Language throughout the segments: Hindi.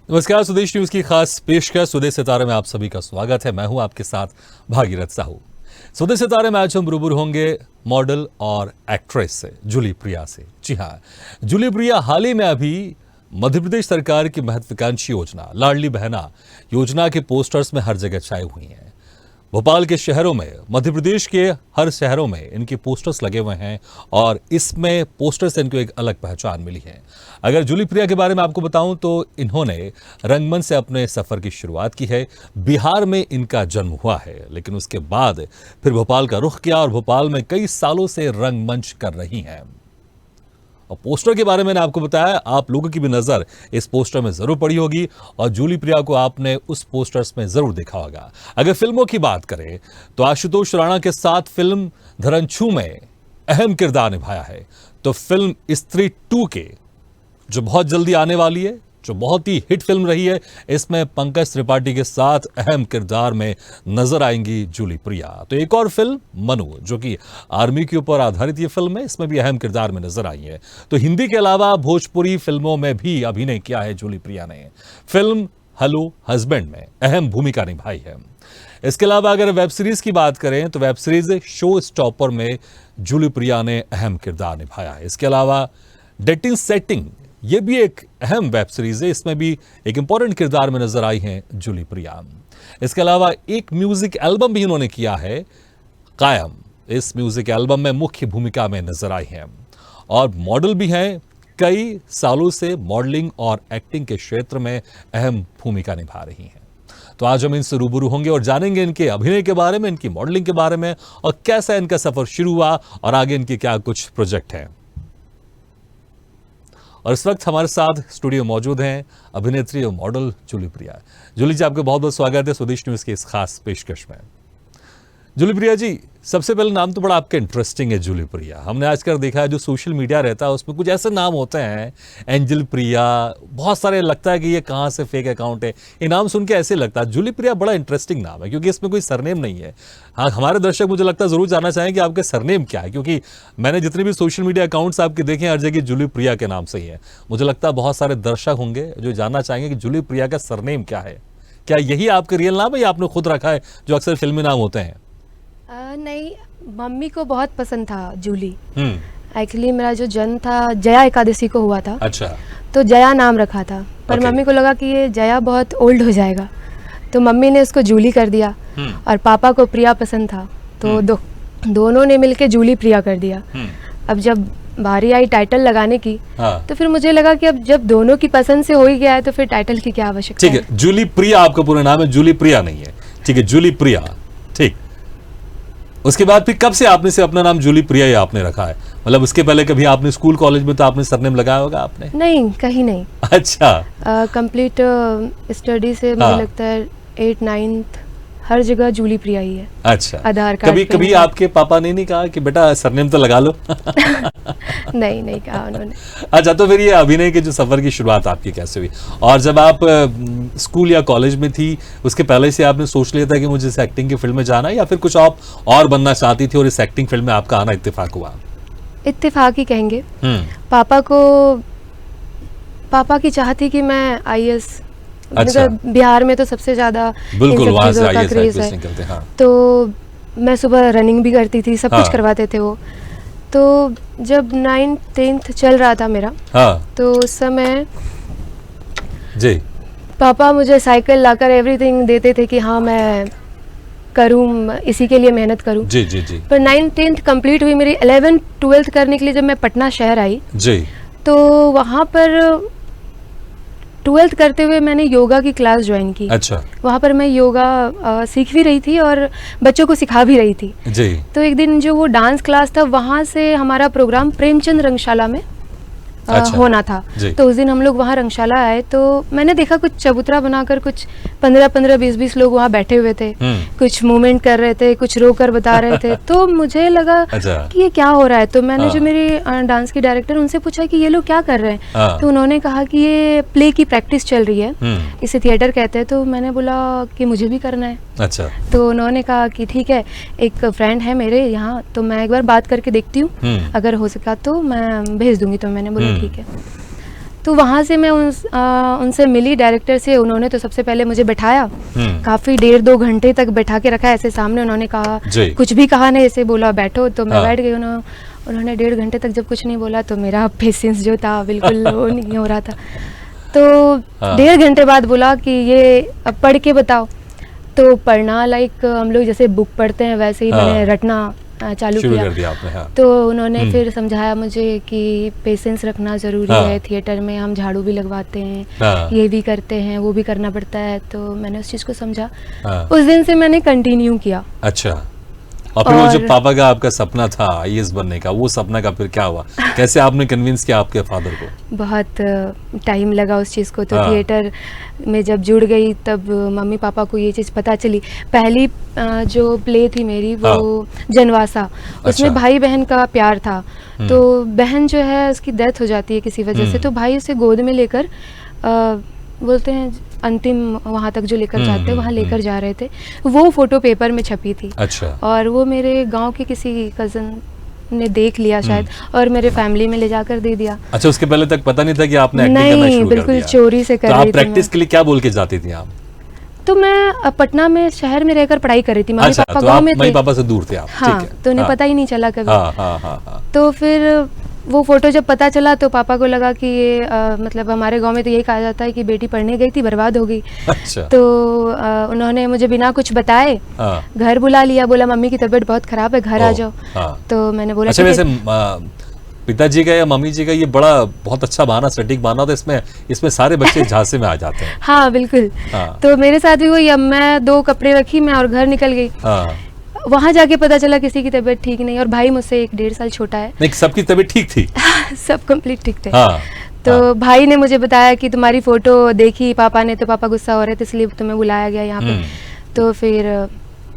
नमस्कार, स्वदेश न्यूज की खास पेशकश स्वदेश सितारे में आप सभी का स्वागत है। मैं हूं आपके साथ भागीरथ साहू। स्वदेश सितारे में आज हम रूबरू होंगे मॉडल और एक्ट्रेस से, जूली प्रिया से। जी हां, जूली प्रिया हाल ही में अभी मध्य प्रदेश सरकार की महत्वाकांक्षी योजना लाडली बहना योजना के पोस्टर्स में हर जगह छाई हुई हैं। भोपाल के शहरों में, मध्य प्रदेश के हर शहरों में इनके पोस्टर्स लगे हुए हैं और इसमें पोस्टर से इनको एक अलग पहचान मिली है। अगर जूली प्रिया के बारे में आपको बताऊं तो इन्होंने रंगमंच से अपने सफर की शुरुआत की है। बिहार में इनका जन्म हुआ है, लेकिन उसके बाद फिर भोपाल का रुख किया और भोपाल में कई सालों से रंगमंच कर रही हैं। और पोस्टर के बारे में मैंने आपको बताया, आप लोगों की भी नजर इस पोस्टर में जरूर पड़ी होगी और जूली प्रिया को आपने उस पोस्टर्स में जरूर देखा होगा। अगर फिल्मों की बात करें तो आशुतोष राणा के साथ फिल्म धरनछू में अहम किरदार निभाया है। तो फिल्म स्त्री 2 के जो बहुत जल्दी आने वाली है, जो बहुत ही हिट फिल्म रही है, इसमें पंकज त्रिपाठी के साथ अहम किरदार में नजर आएंगी जूली प्रिया। तो एक और फिल्म मनु, जो कि आर्मी के ऊपर आधारित ये फिल्म है, इसमें भी अहम किरदार में नजर आई है। तो हिंदी के अलावा भोजपुरी फिल्मों में भी अभिनय किया है जूली प्रिया ने। फिल्म हेलो हस्बैंड में अहम भूमिका निभाई है। इसके अलावा अगर वेब सीरीज की बात करें तो वेब सीरीज शो स्टॉपर में जूली प्रिया ने अहम किरदार निभाया है। इसके अलावा डेटिंग सेटिंग, ये भी एक अहम वेब सीरीज है, इसमें भी एक इंपॉर्टेंट किरदार में नजर आई हैं जूली प्रिया। इसके अलावा एक म्यूजिक एल्बम भी इन्होंने किया है, कायम। इस म्यूजिक एल्बम में मुख्य भूमिका में नजर आई हैं और मॉडल भी हैं। कई सालों से मॉडलिंग और एक्टिंग के क्षेत्र में अहम भूमिका निभा रही हैं। तो आज हम इनसे रूबरू होंगे और जानेंगे इनके अभिनय के बारे में, इनकी मॉडलिंग के बारे में और कैसा इनका सफर शुरू हुआ और आगे इनके क्या कुछ प्रोजेक्ट हैं। और इस वक्त हमारे साथ स्टूडियो मौजूद हैं अभिनेत्री और मॉडल जूली प्रिया। जूली जी, आपका बहुत बहुत स्वागत है स्वदेश न्यूज की इस खास पेशकश में। जूली प्रिया जी, सबसे पहले नाम तो बड़ा आपका इंटरेस्टिंग है, जूली प्रिया। हमने आजकल देखा है जो सोशल मीडिया रहता है उसमें कुछ ऐसे नाम होते हैं, एंजल प्रिया, बहुत सारे, लगता है कि ये कहाँ से फेक अकाउंट है। ये नाम सुन के ऐसे लगता है। जूली प्रिया बड़ा इंटरेस्टिंग नाम है क्योंकि इसमें कोई सरनेम नहीं है। हाँ, हमारे दर्शक मुझे लगता है जरूर जानना चाहें कि आपके सरनेम क्या है, क्योंकि मैंने जितने भी सोशल मीडिया अकाउंट्स आपके देखे हर जगह जूली प्रिया के नाम से ही है। मुझे लगता है बहुत सारे दर्शक होंगे जो जानना चाहेंगे कि जूली प्रिया का सरनेम क्या है। क्या यही आपका रियल नाम है या आपने खुद रखा है जो अक्सर फिल्मी नाम होते हैं? नहीं, मम्मी को बहुत पसंद था जूली। एक्चुअली मेरा जो जन्म था जया एकादशी को हुआ था। अच्छा। तो जया नाम रखा था, पर मम्मी को लगा कि ये जया बहुत ओल्ड हो जाएगा, तो मम्मी ने उसको जूली कर दिया। और पापा को प्रिया पसंद था, तो दोनों ने मिलके जूली प्रिया कर दिया। अब जब बारी आई टाइटल लगाने की, तो फिर मुझे लगा कि अब जब दोनों की पसंद से हो ही गया है तो फिर टाइटल की क्या आवश्यकता है। ठीक है, जूली प्रिया आपका पूरा नाम है, जूली प्रिया नहीं है। ठीक है, जूली प्रिया। ठीक। उसके बाद फिर कब से आपने से अपना नाम जूली प्रिया ही आपने रखा है? मतलब उसके पहले कभी आपने स्कूल कॉलेज में तो आपने सरनेम लगाया होगा आपने? नहीं, कहीं नहीं। अच्छा। कंप्लीट स्टडी से मुझे लगता है 8th 9th हर जगह जूली प्रिया ही है। अच्छा। आधार कार्ड कभी आपके पापा ने नहीं कहा कि बेटा सरनेम तो लगा लो? नहीं कहा उन्होंने। अच्छा, तो फिर ये अभिनय के जो सफर की शुरुआत आपकी कैसे हुई? और जब आप स्कूल या कॉलेज में थी उसके पहले से आपने सोच लिया था कि मुझे इस एक्टिंग की फील्ड में जाना है, या फिर कुछ आप और बनना चाहती थी और इस एक्टिंग फील्ड में आपका आना इत्तेफाक हुआ? इत्तेफाक ही कहेंगे। पापा की चाह थी कि मैं IAS, अच्छा। बिहार में तो सबसे ज्यादा बिल्कुल वहां से का क्रेज है। हाँ। तो मैं सुबह रनिंग भी करती थी, सब कुछ करवाते थे वो। तो जब 9th 10th चल रहा था मेरा, तो उस समय जी पापा मुझे साइकिल लाकर एवरीथिंग देते थे कि हाँ मैं करूँ, इसी के लिए मेहनत करूँ। जी जी जी। पर 9th 10th कंप्लीट हुई मेरी, 11th 12th करने के लिए जब मैं पटना शहर आई जी, तो वहाँ पर 12th करते हुए मैंने योगा की क्लास ज्वाइन की। अच्छा। वहाँ पर मैं योगा सीख भी रही थी और बच्चों को सिखा भी रही थी जी। तो एक दिन जो वो डांस क्लास था, वहाँ से हमारा प्रोग्राम प्रेमचंद रंगशाला में होना था। तो उस दिन हम लोग वहाँ रंगशाला आए तो मैंने देखा कुछ चबूतरा बनाकर कुछ 15-15 20-20 लोग वहाँ बैठे हुए थे, कुछ मूवमेंट कर रहे थे, कुछ रो कर बता रहे थे। तो मुझे लगा कि ये क्या हो रहा है। तो मैंने जो मेरी डांस की डायरेक्टर उनसे पूछा कि ये लोग क्या कर रहे हैं। तो उन्होंने कहा कि ये प्ले की प्रैक्टिस चल रही है, इसे थिएटर कहते हैं। तो मैंने बोला कि मुझे भी करना है। अच्छा। तो उन्होंने कहा कि ठीक है, एक फ्रेंड है मेरे यहाँ, तो मैं एक बार बात करके देखती हूँ, अगर हो सका तो मैं भेज दूंगी। तो मैंने बोला ठीक है। तो वहाँ से मैं उनसे मिली डायरेक्टर से। उन्होंने तो सबसे पहले मुझे बैठाया, काफ़ी 1.5-2 घंटे तक बैठा के रखा ऐसे सामने। उन्होंने कहा, कुछ भी कहा नहीं, ऐसे बोला बैठो, तो मैं बैठ गई। उन्होंने 1.5 घंटे तक जब कुछ नहीं बोला तो मेरा पेशेंस जो था बिल्कुल वो नहीं हो रहा था। तो 1.5 घंटे बाद बोला कि ये अब पढ़ के बताओ। तो पढ़ना लाइक हम लोग जैसे बुक पढ़ते हैं वैसे ही मैंने रटना चालू किया। कर दिया आपने, हाँ। तो उन्होंने फिर समझाया मुझे कि पेशेंस रखना ज़रूरी है, थिएटर में हम झाड़ू भी लगवाते हैं, ये भी करते हैं, वो भी करना पड़ता है। तो मैंने उस चीज़ को समझा। उस दिन से मैंने कंटिन्यू किया। अच्छा, और फिर वो जो पापा का आपका सपना था आईएएस बनने का, वो सपना का फिर क्या हुआ? कैसे आपने कन्विंस किया आपके फादर को? बहुत टाइम लगा उस चीज़ को। तो थिएटर में जब जुड़ गई तब मम्मी पापा को ये चीज़ पता चली। पहली जो प्ले थी मेरी वो जनवासा, उसमें भाई बहन का प्यार था। तो बहन जो है उसकी डेथ हो जाती है किसी वजह से, तो भाई उसे गोद में लेकर बोलते हैं अंतिम वहाँ तक जो लेकर जाते हैं वहाँ लेकर जा रहे थे। वो फोटो पेपर में छपी थी। अच्छा। और वो मेरे गांव के किसी कजन ने देख लिया शायद और मेरे फैमिली में ले जाकर दे दिया। अच्छा, उसके पहले तक पता नहीं था कि आपने एक्टिंग करना शुरू कर दिया? नहीं, बिल्कुल चोरी से कर रही थी। तो आप प्रैक्टिस के लिए क्या बोल के जाती थी आप? तो मैं पटना में शहर में रहकर पढ़ाई कर रही थी। मम्मी पापा गाँव में थे। मम्मी पापा से दूर थे आप? हाँ, तो उन्हें पता ही नहीं चला कभी। हाँ। तो फिर वो फोटो जब पता चला तो पापा को लगा कि ये मतलब हमारे गांव में तो यही कहा जाता है कि बेटी पढ़ने गई थी बर्बाद हो गई। अच्छा। तो उन्होंने मुझे बिना कुछ बताए घर बुला लिया, बोला मम्मी की तबीयत बहुत खराब है, घर आ जाओ। तो मैंने बोला अच्छा, वैसे पिताजी का या मम्मी जी का ये बहुत अच्छा बहाना, सटीक बहाना था। इसमें सारे बच्चे झांसे में आ जाते हैं। हाँ बिल्कुल। तो मेरे साथ भी वही, अब मैं 2 कपड़े रखी मैं और घर निकल गई। वहाँ जाके पता चला किसी की तबीयत ठीक नहीं, और भाई मुझसे 1-1.5 साल छोटा है। नहीं, सबकी तबीयत ठीक थी? सब कंप्लीट ठीक थे। तो भाई ने मुझे बताया कि तुम्हारी फोटो देखी पापा ने, तो पापा गुस्सा हो रहे थे इसलिए तुम्हें बुलाया गया यहाँ पे। तो फिर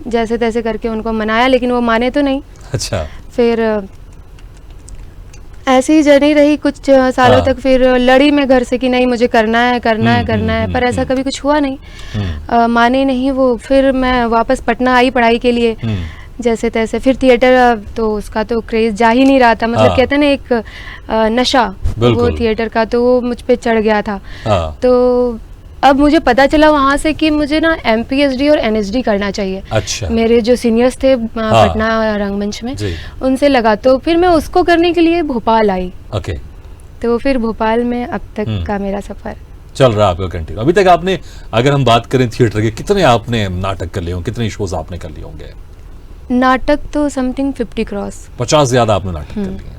जैसे तैसे करके उनको मनाया, लेकिन वो माने तो नहीं। अच्छा। फिर ऐसी ही जर्नी रही कुछ सालों तक। फिर लड़ी में घर से कि नहीं मुझे करना है, पर ऐसा कभी कुछ हुआ नहीं। माने नहीं वो। फिर मैं वापस पटना आई पढ़ाई के लिए जैसे तैसे। फिर थिएटर तो उसका तो क्रेज जा ही नहीं रहा था, मतलब कहते हैं ना एक नशा वो थिएटर का, तो वो मुझ पे चढ़ गया था। तो अब मुझे पता चला वहाँ से कि मुझे ना MPHD और NSD करना चाहिए। अच्छा। मेरे जो सीनियर्स थे पटना रंगमंच में, उनसे लगा, तो फिर मैं उसको करने के लिए भोपाल आई। ओके। तो फिर भोपाल में अब तक का मेरा सफर चल रहा है आपका कंटिन्यू। अभी तक आपने, अगर हम बात करें थिएटर के, कितने आपने नाटक कर लिए होंगे, कितने शोज आपने कर लिए होंगे? नाटक तो समथिंग 50 क्रॉस। 50 ज्यादा आपने नाटक कर लिए।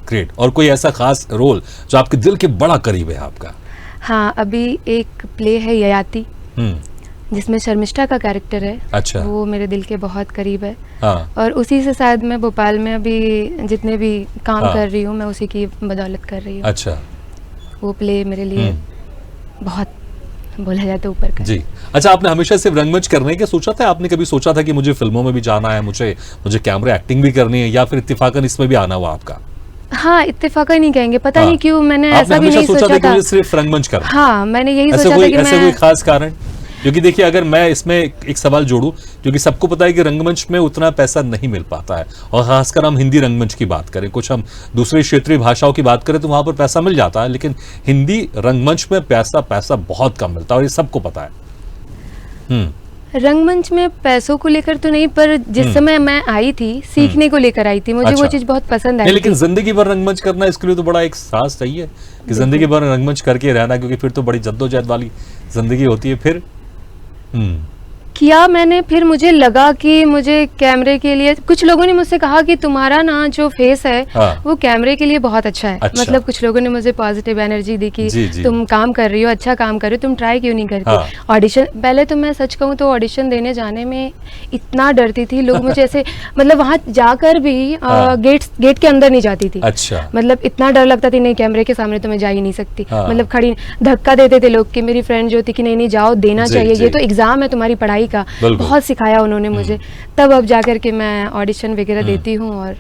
ग्रेट। और कोई ऐसा खास रोल जो आपके दिल के बड़ा करीब है आपका? हाँ, अभी एक प्ले है ययाति, जिसमें शर्मिष्ठा का कैरेक्टर है। अच्छा। वो मेरे दिल के बहुत करीब है। हाँ। और उसी से शायद मैं भोपाल में अभी जितने भी काम कर रही हूँ मैं उसी की बदौलत कर रही हूँ। अच्छा। वो प्ले मेरे लिए बहुत बोला जाए तो ऊपर का। जी। अच्छा, आपने हमेशा सिर्फ रंगमंच करने के सोचा था? आपने कभी सोचा था कि मुझे फिल्मों में भी जाना है, मुझे कैमरे एक्टिंग भी करनी है, या फिर इत्तेफाकन इसमें भी आना हुआ आपका? हाँ, इत्तेफाक नहीं कहेंगे, पता नहीं क्यों मैंने ऐसा भी नहीं सोचा था कि मुझे सिर्फ रंगमंच करना। हाँ, मैंने यही सोचा था कि ऐसे कोई खास कारण? क्योंकि देखिए, अगर मैं इसमें एक सवाल जोड़ूं, क्योंकि सबको पता है कि रंगमंच में उतना पैसा नहीं मिल पाता है, और खासकर हम हिंदी रंगमंच की बात करें, कुछ हम दूसरी क्षेत्रीय भाषाओं की बात करें तो वहां पर पैसा मिल जाता है, लेकिन हिंदी रंगमंच में पैसा बहुत कम मिलता है, और ये सबको पता है। रंगमंच में पैसों को लेकर तो नहीं, पर जिस समय मैं आई थी सीखने को लेकर आई थी, मुझे वो चीज बहुत पसंद आई। लेकिन जिंदगी भर रंगमंच करना, इसके लिए तो बड़ा एक साहस चाहिए कि जिंदगी भर रंगमंच करके रहना, क्योंकि फिर तो बड़ी जद्दोजहद वाली जिंदगी होती है। फिर किया मैंने, फिर मुझे लगा कि मुझे कैमरे के लिए, कुछ लोगों ने मुझसे कहा कि तुम्हारा ना जो फेस है वो कैमरे के लिए बहुत अच्छा है। मतलब कुछ लोगों ने मुझे पॉजिटिव एनर्जी दी कि तुम काम कर रही हो, अच्छा काम कर रही हो, तुम ट्राई क्यों नहीं करती। ऑडिशन, पहले तो मैं सच कहूँ तो ऑडिशन देने जाने में इतना डरती थी, लोग मुझे ऐसे मतलब वहाँ जाकर भी गेट के अंदर नहीं जाती थी। अच्छा। मतलब इतना डर लगता था, नहीं कैमरे के सामने तो मैं जा ही नहीं सकती। मतलब खड़ी धक्का देते थे लोग कि मेरी फ्रेंड जो थी कि नहीं जाओ, देना चाहिए, ये तो एग्जाम है तुम्हारी पढ़ाई का। बहुत सिखाया उन्होंने मुझे, तब अब जाकर के मैं ऑडिशन वगैरह देती हूँ। और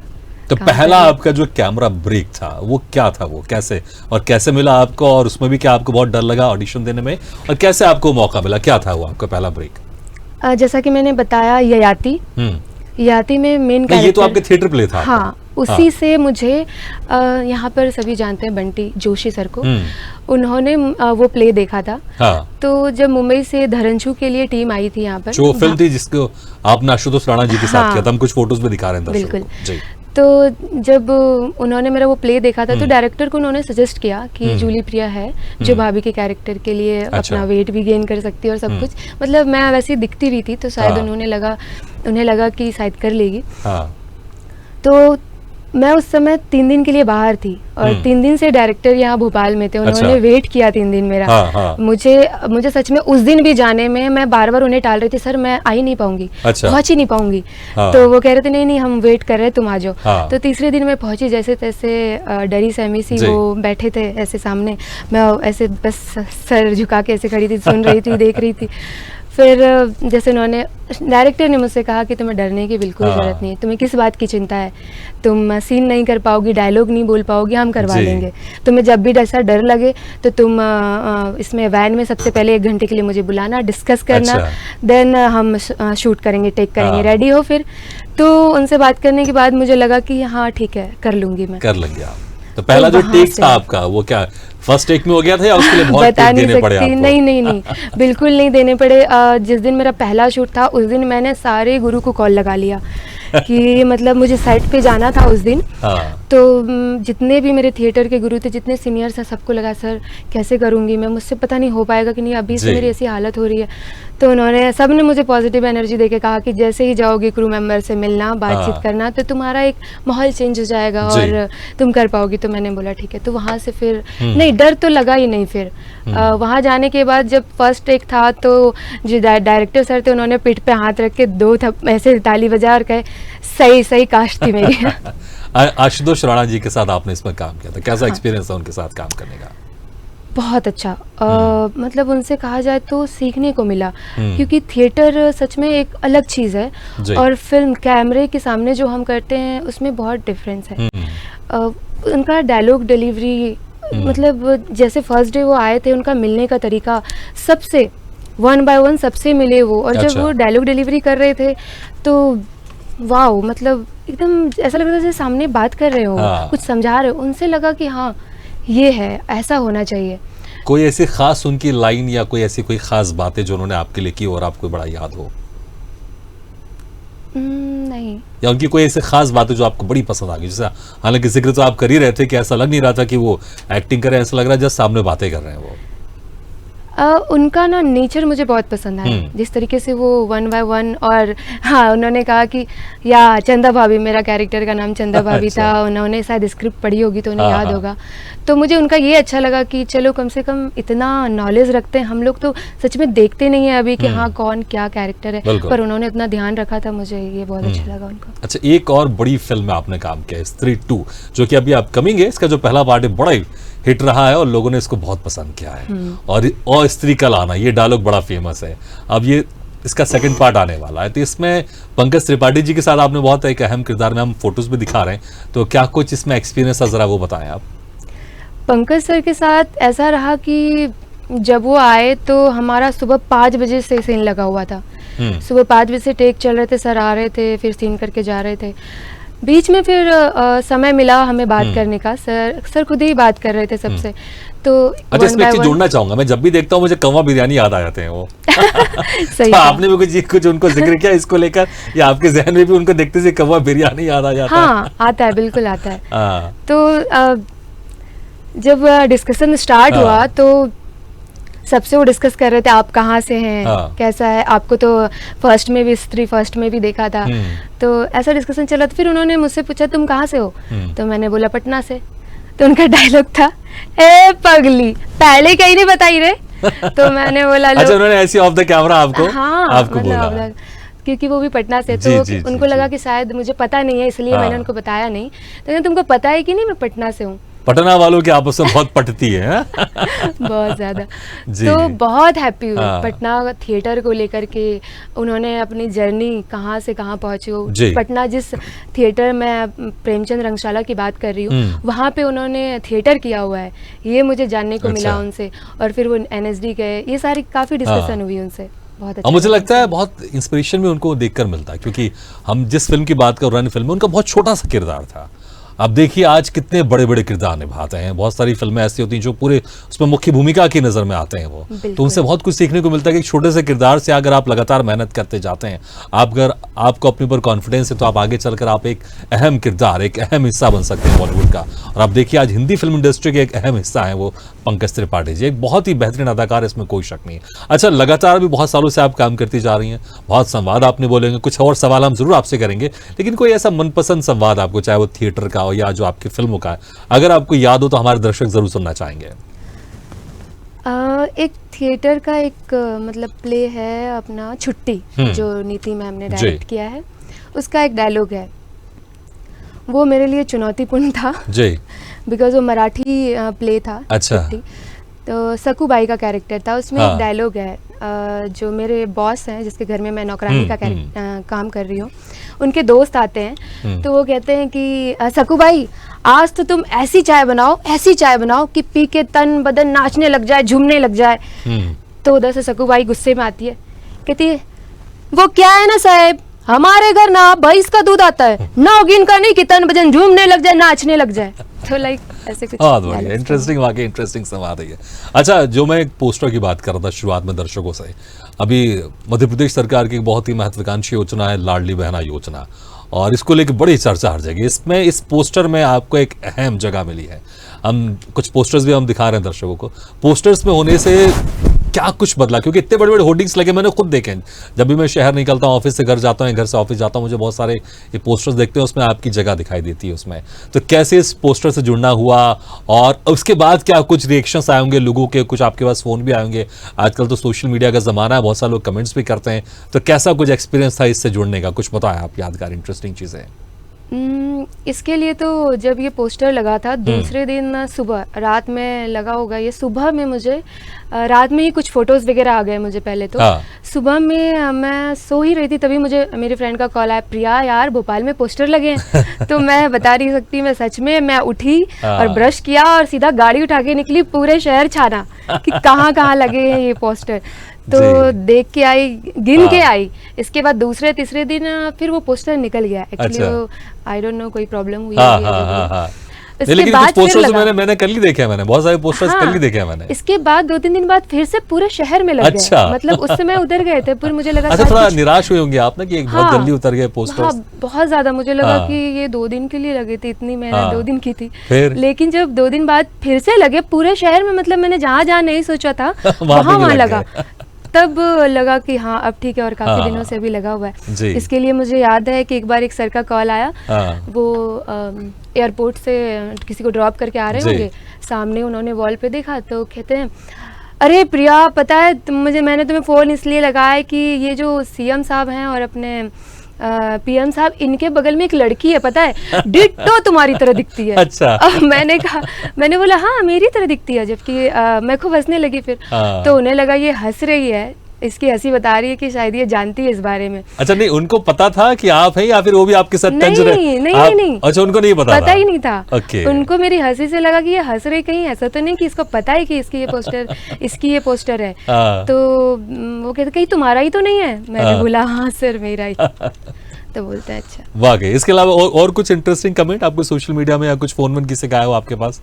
तो पहला आपका जो कैमरा ब्रेक था वो क्या था, वो कैसे मिला आपको, और उसमें भी क्या आपको बहुत डर लगा ऑडिशन देने में, और कैसे आपको मौका मिला, क्या था वो आपका पहला ब्रेक? जैसा कि मैंने बताया, ययाति याति में मेन ये कैरेक्टर। तो आपके थिएटर प्ले था। हाँ, उसी से मुझे यहाँ पर सभी जानते हैं बंटी जोशी सर को, उन्होंने वो प्ले देखा था। हाँ। तो जब मुंबई से धरंजू के लिए टीम आई थी यहाँ पर, जो फिल्म थी जिसको आपने आशुतोष राणा जी के साथ हाँ, किया था, हम कुछ फोटोज में दिखा रहे हैं दर्शकों को। बिल्कुल जी। तो जब उन्होंने मेरा वो प्ले देखा था तो डायरेक्टर को उन्होंने सजेस्ट किया कि जूली प्रिया है जो भाभी के कैरेक्टर के लिए अपना वेट भी गेन कर सकती है और सब कुछ, मतलब मैं वैसे दिखती भी थी तो शायद उन्हें लगा कि शायद कर लेगी। हाँ। तो मैं उस समय 3 दिन के लिए बाहर थी और 3 दिन से डायरेक्टर यहाँ भोपाल में थे, उन्होंने वेट किया 3 दिन मेरा। हाँ। मुझे सच में उस दिन भी जाने में मैं बार बार उन्हें टाल रही थी, सर मैं आ ही नहीं पाऊंगी, पहुंच ही नहीं पाऊंगी। तो वो कह रहे थे नहीं हम वेट कर रहे हैं, तुम आ जाओ। तो तीसरे दिन मैं पहुंची, जैसे तैसे डरी सहमी सी वो बैठे थे ऐसे सामने, मैं ऐसे बस सर झुका के ऐसे खड़ी थी, सुन रही थी, देख रही थी। फिर जैसे उन्होंने डायरेक्टर ने मुझसे कहा कि तुम्हें डरने की बिल्कुल ज़रूरत नहीं है, तुम्हें किस बात की चिंता है, तुम सीन नहीं कर पाओगी, डायलॉग नहीं बोल पाओगी, हम करवा लेंगे। तुम्हें जब भी ऐसा डर लगे तो तुम इसमें वैन में सबसे पहले 1 घंटे के लिए मुझे बुलाना, डिस्कस करना, देन हम शूट करेंगे, टेक करेंगे, रेडी हो। फिर तो उनसे बात करने के बाद मुझे लगा कि हाँ ठीक है, कर लूंगी मैं, कर लेंगे आप। तो पहला जो टेक था आपका वो क्या फर्स्ट टेक में हो गया था या उसके लिए बहुत टेक देने पड़े आपको? नहीं बिल्कुल नहीं देने पड़े। जिस दिन मेरा पहला शूट था उस दिन मैंने सारे गुरु को कॉल लगा लिया कि मतलब मुझे सेट पे जाना था उस दिन। तो जितने भी मेरे थिएटर के गुरु थे, जितने सीनियर्स हैं, सबको लगा सर कैसे करूँगी मैं, मुझसे पता नहीं हो पाएगा कि नहीं, अभी से मेरी ऐसी हालत हो रही है। तो उन्होंने सब ने मुझे पॉजिटिव एनर्जी देके कहा कि जैसे ही जाओगे क्रू मेंबर से मिलना, बातचीत करना, तो तुम्हारा एक माहौल चेंज हो जाएगा और तुम कर पाओगी। तो मैंने बोला ठीक है। तो वहाँ से फिर नहीं, डर तो लगा ही नहीं। फिर वहाँ जाने के बाद जब फर्स्ट टेक था तो जो डायरेक्टर सर थे उन्होंने पीठ पे हाथ रख के 2 ऐसे ताली बजा और कहे सही कास्ट थी मेरी। आशुतोष राणा जी के साथ आपने इसमें काम किया था, कैसा एक्सपीरियंस था उनके साथ काम करने का? बहुत अच्छा। मतलब उनसे कहा जाए तो सीखने को मिला, क्योंकि थिएटर सच में एक अलग चीज़ है और फिल्म कैमरे के सामने जो हम करते हैं उसमें बहुत डिफरेंस है। उनका डायलॉग डिलीवरी, मतलब जैसे फर्स्ट डे वो आए थे, उनका मिलने का तरीका, सबसे 1 by 1 सबसे मिले वो, और जब वो डायलॉग डिलीवरी कर रहे थे तो वाओ, मतलब एकदम ऐसा लग रहा था जैसे सामने बात कर रहे हो, कुछ समझा रहे हो। उनसे लगा कि हाँ ये है, ऐसा होना चाहिए। कोई ऐसी खास उनकी लाइन या कोई ऐसी कोई खास बातें जो उन्होंने आपके लिए की और आपको बड़ा याद हो? नहीं। या उनकी कोई ऐसी खास बातें जो आपको बड़ी पसंद आ गई? जैसे हालांकि जिक्र तो आप कर ही रहे थे कि ऐसा लग नहीं रहा था कि वो एक्टिंग कर रहे हैं, ऐसा लग रहा है जस्ट सामने बातें कर रहे हैं वो। उनका ना नेचर मुझे बहुत पसंद आया, जिस तरीके से वो 1 by 1, और हाँ उन्होंने कहा कि या चंदा भाभी, मेरा कैरेक्टर का नाम चंदा भाभी था, उन्होंने शायद स्क्रिप्ट पढ़ी होगी तो उन्हें याद होगा। तो मुझे उनका ये अच्छा लगा कि चलो कम से कम इतना नॉलेज रखते हैं, हम लोग तो सच में देखते नहीं है अभी कि हाँ कौन क्या कैरेक्टर है, पर उन्होंने इतना ध्यान रखा था, मुझे ये बहुत अच्छा लगा उनका। अच्छा, एक और बड़ी फिल्म में आपने काम किया, स्त्री 2, जो कि अभी अपकमिंग है। इसका जो पहला पार्ट है बड़ा ही हिट रहा है और लोगों ने इसको बहुत पसंद किया है, और स्त्री का लाना, ये डायलॉग बड़ा फेमस है। अब ये इसका सेकंड पार्ट आने वाला है, तो इसमें पंकज त्रिपाठी जी के साथ आपने बहुत एक अहम किरदार में, हम फोटोज भी दिखा रहे हैं, तो क्या कुछ इसमें एक्सपीरियंस है, जरा वो बताएं आप। पंकज सर के साथ ऐसा रहा कि जब वो आए तो हमारा सुबह 5 बजे से सीन लगा हुआ था। सुबह 5 बजे से टेक चल रहे थे, सर आ रहे थे, फिर सीन करके जा रहे थे। बीच में फिर समय मिला हमें बात करने का, सर खुद ही बात कर रहे थे सबसे। तो अच्छा, इसमें एक जोड़ना चाहूंगा, मैं जब भी देखता हूँ मुझे कौवा बिरयानी याद आ जाते हैं वो। सही तो आपने भी कुछ उनको जिक्र किया इसको लेकर, या आपके जहन में भी उनको देखते से कौवा बिरयानी याद आ जाता है? हाँ, आता है, बिल्कुल आता है। तो जब डिस्कशन स्टार्ट हुआ तो सबसे वो डिस्कस कर रहे थे आप कहाँ से हैं, कैसा है, आपको तो फर्स्ट में भी, स्त्री फर्स्ट में भी देखा था। तो ऐसा डिस्कशन चला। तो फिर उन्होंने मुझसे पूछा तुम कहाँ से हो, तो मैंने बोला पटना से। तो उनका डायलॉग था, ए पगली पहले कहीं नहीं बताई रे। तो मैंने बोला अच्छा, उन्होंने ऐसी ऑफ द कैमरा आपको? हाँ, आपको बोला, क्योंकि वो भी पटना से, तो उनको लगा कि शायद मुझे पता नहीं है, इसलिए मैंने उनको बताया नहीं। तो तुमको पता है कि नहीं मैं पटना से हूँ। पटना वालों की आपस में बहुत पटती है। बहुत ज्यादा। तो बहुत हैप्पी हुई पटना थिएटर को लेकर के। उन्होंने अपनी जर्नी कहाँ से कहाँ पहुँचे हो, पटना जिस थिएटर में प्रेमचंद रंगशाला की बात कर रही हूँ, वहाँ पे उन्होंने थिएटर किया हुआ है, ये मुझे जानने को मिला उनसे। और फिर वो NSD गए, ये सारी काफ़ी डिस्कशन हुई उनसे। बहुत और अच्छा मुझे लगा। लगता है बहुत इंस्पिरेशन भी उनको देखकर मिलता है, क्योंकि हम जिस फिल्म की बात कर रहे हैं फिल्म में उनका बहुत छोटा सा किरदार था। अब देखिए आज कितने बड़े बड़े किरदार निभाते हैं, बहुत सारी फिल्में ऐसी होती हैं जो पूरे उसमें मुख्य भूमिका की नज़र में आते हैं वो, तो उनसे बहुत कुछ सीखने को मिलता है कि एक छोटे से किरदार से अगर आप लगातार मेहनत करते जाते हैं, आप अगर आपको अपने ऊपर कॉन्फिडेंस है तो आप आगे चलकर आप एक अहम किरदार, एक अहम हिस्सा बन सकते हैं बॉलीवुड का। और आप देखिए आज हिंदी फिल्म इंडस्ट्री के एक अहम हिस्सा है वो पंकज त्रिपाठी जी, एक बहुत ही बेहतरीन अदाकार, इसमें कोई शक नहीं है। अच्छा, लगातार भी बहुत सालों से आप काम करती जा रही हैं, बहुत संवाद आपने बोलेंगे, कुछ और सवाल हम जरूर आपसे करेंगे, लेकिन कोई ऐसा मनपसंद संवाद आपको, चाहे वो थिएटर का हो या जो आपकी फिल्मों का है, अगर आपको याद हो तो हमारे दर्शक जरूर सुनना चाहेंगे। एक थिएटर का एक मतलब प्ले है अपना छुट्टी, जो नीति मैम ने डायरेक्ट किया है, उसका एक डायलॉग है, वो मेरे लिए चुनौतीपूर्ण था जी, बिकॉज वो मराठी प्ले था। अच्छा। तो सकूबाई का कैरेक्टर था उसमें। एक डायलॉग है, जो मेरे बॉस हैं जिसके घर में मैं नौकरानी का काम कर रही हूँ, उनके दोस्त आते हैं तो वो कहते हैं कि सकूबाई आज तो तुम ऐसी चाय बनाओ कि पी के तन बदन नाचने लग जाए, झूमने लग जाए। तो उधर से सकूबाई गुस्से में आती है, कहती है वो क्या है ना साहब, हमारे घर ना भैंस का दूध आता है, नौगिन का नहीं कि तन बदन झूमने लग जाए, नाचने लग जाए। तो लाइक ऐसे कुछ बहुत बढ़िया, इंटरेस्टिंग, वाकई इंटरेस्टिंग संवाद है। अच्छा, जो मैं एक पोस्टर की बात कर रहा था शुरुआत में दर्शकों से, अभी मध्य प्रदेश सरकार की एक बहुत ही महत्वाकांक्षी योजना है लाडली बहना योजना, और इसको लेकर बड़ी चर्चा हर जगह। इसमें इस पोस्टर में आपको एक अहम जगह मिली है। हम कुछ पोस्टर्स भी हम दिखा रहे हैं दर्शकों को। पोस्टर्स में होने से क्या कुछ बदला, क्योंकि इतने बड़े बड़े होर्डिंग्स लगे, मैंने खुद देखे। जब भी मैं शहर निकलता हूँ, ऑफिस से घर जाता हूँ, घर से ऑफिस जाता हूँ, मुझे बहुत सारे ये पोस्टर्स देखते हैं, उसमें आपकी जगह दिखाई देती है उसमें। तो कैसे इस पोस्टर से जुड़ना हुआ, और उसके बाद क्या कुछ रिएक्शंस आए होंगे लोगों के, कुछ आपके पास फोन भी आए होंगे, आजकल तो सोशल मीडिया का जमाना है, बहुत सारे लोग कमेंट्स भी करते हैं, तो कैसा कुछ एक्सपीरियंस था इससे जुड़ने का, कुछ बताया आप, यादगार इंटरेस्टिंग चीजें। इसके लिए तो जब ये पोस्टर लगा था, दूसरे दिन सुबह, रात में लगा होगा ये, सुबह में मुझे रात में ही कुछ फोटोज वगैरह आ गए मुझे पहले तो। सुबह में मैं सो ही रही थी, तभी मुझे मेरे फ्रेंड का कॉल आया, प्रिया यार भोपाल में पोस्टर लगे हैं। तो मैं बता नहीं सकती, मैं सच में मैं उठी और ब्रश किया और सीधा गाड़ी उठा के निकली, पूरे शहर छाना कि कहाँ कहाँ लगे हैं ये पोस्टर। तो देख के आई, गिन के आई। इसके बाद दूसरे तीसरे दिन फिर वो पोस्टर निकल गया। एक्चुअली वो आई डोंट नो कोई प्रॉब्लम हुई है। लेकिन कुछ पोस्टर्स मैंने कल ही देखे हैं, मैंने बहुत सारे पोस्टर्स कल ही देखे हैं मैंने। इसके बाद 2-3 दिन बाद फिर से पूरे शहर में लग गए। मतलब उस समय उधर गए थे, फिर मुझे लगा थोड़ा निराश हुए होंगे आप ना कि बहुत जल्दी उतर गए पोस्टर्स। बहुत ज्यादा मुझे लगा कि ये 2 दिन के लिए लगे थे, इतनी मेहनत 2 दिन की थी। लेकिन जब 2 दिन बाद फिर से लगे पूरे शहर में, मतलब मैंने जहाँ नहीं सोचा था वहाँ लगा, तब लगा कि हाँ अब ठीक है, और काफी दिनों से भी लगा हुआ है। इसके लिए मुझे याद है कि एक बार एक सर का कॉल आया, वो एयरपोर्ट से किसी को ड्रॉप करके आ रहे होंगे, सामने उन्होंने वॉल पे देखा तो कहते हैं, अरे प्रिया पता है मैंने तुम्हें फ़ोन इसलिए लगाया कि ये जो सीएम साहब हैं और अपने पीएम साहब, इनके बगल में एक लड़की है पता है, डिट्टो तुम्हारी तरह दिखती है। अच्छा। मैंने बोला हाँ मेरी तरह दिखती है, जबकि मैं खूब हंसने लगी फिर। तो उन्हें लगा ये हंस रही है, इसकी हंसी बता रही है कि शायद ये जानती है इस बारे में। अच्छा, नहीं उनको पता था कि आप हैं या फिर वो भी आपके साथ तंज रहे? नहीं। अच्छा, उनको नहीं पता ही नहीं था। उनको मेरी हंसी से लगा कि ये हंस रही, कहीं ऐसा तो नहीं कि इसको पता है कि इसकी ये पोस्टर है। तो वो कहते कहीं तुम्हारा ही तो नहीं है? मैंने बोला हाँ सर मेरा ही। तो बोलते हैं अच्छा। वाकई। इसके अलावा और कुछ इंटरेस्टिंग कमेंट आपको सोशल मीडिया में या कुछ फोन में किसी का आया हो आपके पास?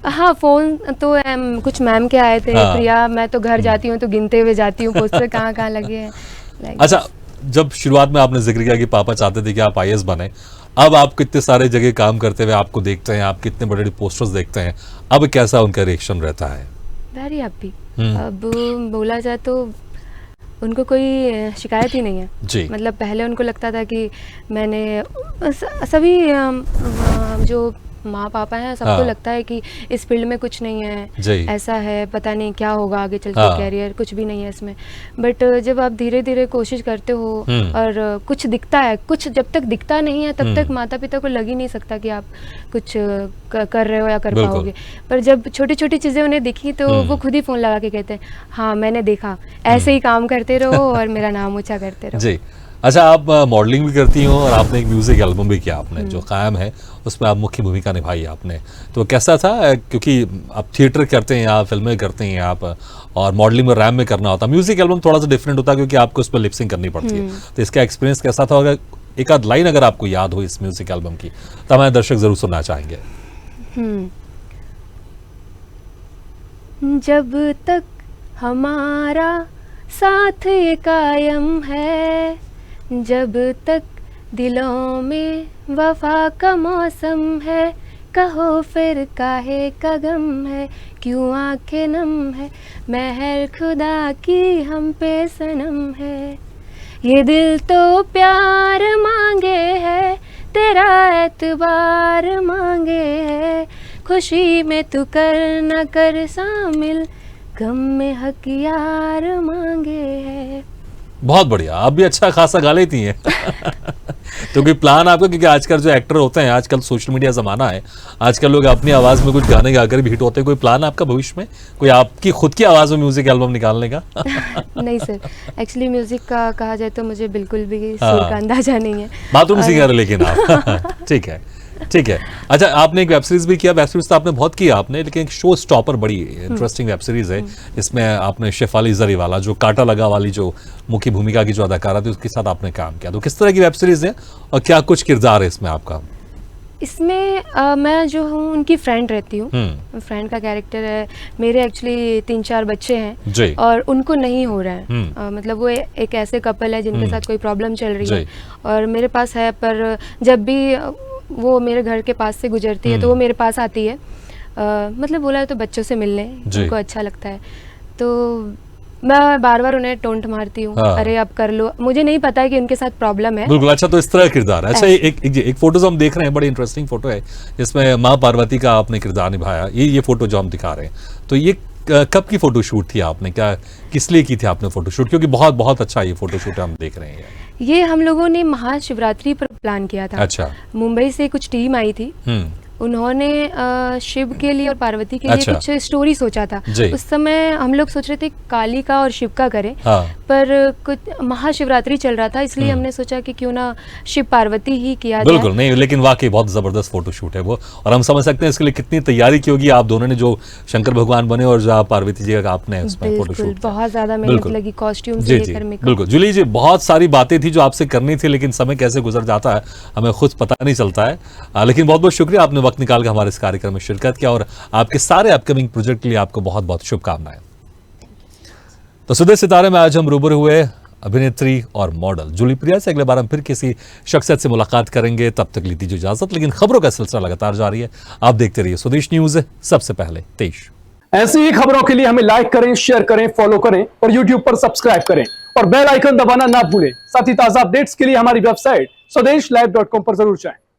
हाँ, फोन तो कुछ मैम के आए थे। प्रिया मैं तो घर जाती हूँ तो गिनते हुए जाती हूँ पोस्टर कहाँ कहाँ लगे हैं। अच्छा, जब शुरुआत में आपने जिक्र किया कि पापा चाहते थे कि आप आईएएस बने, अब आप कितने सारे जगह काम करते हुए आपको देखते हैं, आप कितने बड़े पोस्टर्स देखते हैं, अब कैसा उनका रिएक्शन रहता है? Very happy. अब बोला जाए तो उनको कोई शिकायत ही नहीं है जी। मतलब पहले उनको लगता था कि मैंने सभी जो माँ पापा हैं सबको लगता है कि इस फील्ड में कुछ नहीं है, ऐसा है, पता नहीं क्या होगा आगे चल के, कैरियर कुछ भी नहीं है इसमें। बट जब आप धीरे धीरे कोशिश करते हो और कुछ दिखता है, कुछ जब तक दिखता नहीं है तब तक माता पिता को लग ही नहीं सकता कि आप कुछ कर रहे हो या कर पाओगे। पर जब छोटी छोटी चीजें उन्हें दिखी तो वो खुद ही फोन लगा के कहते हैं हाँ मैंने देखा, ऐसे ही काम करते रहो और मेरा नाम ऊंचा करते रहो जी। अच्छा, आप मॉडलिंग भी करती हो और आपने एक म्यूजिक एल्बम भी किया आपने जो कायम है, उसमें आप मुख्य भूमिका निभाई आपने, तो कैसा था? क्योंकि आप थिएटर करते हैं, आप फिल्में करते हैं आप, और मॉडलिंग में रैम में करना होता है। म्यूजिक एल्बम थोड़ा सा डिफरेंट होता है क्योंकि आपको उस पर लिपसिंग करनी पड़ती है। तो इसका एक्सपीरियंस कैसा था? अगर एक आध लाइन अगर आपको याद हो इस म्यूजिक एल्बम की तो हमारे दर्शक जरूर सुनना चाहेंगे। जब तक हमारा साथ ये कायम है, जब तक दिलों में वफा का मौसम है, कहो फिर काहे का गम है, क्यों आंखें नम है, महर खुदा की हम पे सनम है। ये दिल तो प्यार मांगे है, तेरा एतबार मांगे है, खुशी में तू कर न कर शामिल, गम में हक यार मांगे है। बहुत बढ़िया, आप भी अच्छा खासा गा लेती हैं। तो कोई प्लान आपका, क्योंकि आजकल जो एक्टर होते हैं, आजकल सोशल मीडिया ज़माना है, आजकल लोग अपनी आवाज़ में कुछ गाने गाकर भी हिट होते हैं, कोई प्लान आपका भविष्य में, कोई आपकी खुद की आवाज़ में म्यूजिक एल्बम निकालने का? नहीं सर, एक्चुअली म्यूजिक का कहा जाए तो मुझे बिल्कुल भी सुर का अंदाजा नहीं है। बाथरूम सिंगर लेकिन आप ठीक है, ठीक है। अच्छा, आपने एक वेब सीरीज भी किया, वेब सीरीज तो आपने बहुत किया आपने, लेकिन एक शो स्टॉपर बड़ी इंटरेस्टिंग वेब सीरीज है। इसमें आपने शेफाली जरीवाला, जो कांटा लगा वाली जो मुख्य भूमिका की जो अदाकारा थी, उसके साथ आपने काम किया। तो किस तरह की वेब सीरीज है और क्या कुछ किरदार है इसमें आपका? इसमें मैं जो हूँ उनकी फ्रेंड रहती हूँ, फ्रेंड का कैरेक्टर है। मेरे एक्चुअली 3-4 बच्चे हैं और उनको नहीं हो रहा है, मतलब वो एक ऐसे कपल है जिनके साथ कोई प्रॉब्लम चल रही है और मेरे पास है, पर जब भी वो मेरे घर के पास से गुजरती है तो वो मेरे पास आती है, मतलब बोला है तो बच्चों से मिलने, उनको अच्छा लगता है। तो मैं बार बार उन्हें टोंट मारती हूँ, अरे अब कर लो, मुझे नहीं पता है कि उनके साथ प्रॉब्लम है। बिल्कुल, अच्छा, तो इस तरह किरदार है। अच्छा, एक फोटो हम देख रहे हैं, बड़ी इंटरेस्टिंग फोटो है, जिसमें माँ पार्वती का आपने किरदार निभाया। ये फोटो जो हम दिखा रहे हैं, तो ये कब की फोटो शूट थी आपने, क्या किस लिए की थी आपने फोटो शूट? क्योंकि बहुत बहुत अच्छा ये फोटो शूट हम देख रहे हैं। ये हम लोगों ने महाशिवरात्रि पर प्लान किया था। अच्छा। मुंबई से कुछ टीम आई थी, उन्होंने शिव के लिए और पार्वती के लिए कुछ स्टोरी सोचा था। उस समय हम लोग सोच रहे थे काली का और शिव का करें, पर कुछ महाशिवरात्रि चल रहा था, इसलिए हमने सोचा कि क्यों ना शिव पार्वती ही किया जाए। बिल्कुल, नहीं, लेकिन वाकई बहुत जबरदस्त फोटो शूट है वो, और हम समझ सकते हैं इसके लिए कितनी तैयारी की होगी आप दोनों ने, जो शंकर भगवान बने और जो आप पार्वती जी का आपने उसमें फोटो शूट, बहुत ज्यादा मेहनत लगी, कॉस्ट्यूम से लेकर मेकअप। बिल्कुल जूली जी, बहुत सारी बातें थी जो आपसे करनी थी, लेकिन समय कैसे गुजर जाता है हमें खुद पता नहीं चलता है। लेकिन बहुत बहुत शुक्रिया, आपने वक्त निकाल कर हमारे इस कार्यक्रम में शिरकत किया और आपके सारे अपकमिंग प्रोजेक्ट के लिए आपको बहुत बहुत शुभकामनाएं। तो सुबह सितारे में आज हम रूबरू हुए अभिनेत्री और मॉडल जूली प्रिया से। अगले बार हम फिर किसी शख्सियत से मुलाकात करेंगे, तब तक ली दीजिए इजाजत। लेकिन खबरों का सिलसिला लगातार जारी है, आप देखते रहिए स्वदेश न्यूज, सबसे पहले देश। ऐसी ही खबरों के लिए हमें लाइक करें, शेयर करें, फॉलो करें और यूट्यूब पर सब्सक्राइब करें और बेल आइकन दबाना ना भूलें। साथ ही ताजा अपडेट्स के लिए हमारी वेबसाइट swedeshlive.com पर जरूर जाएं।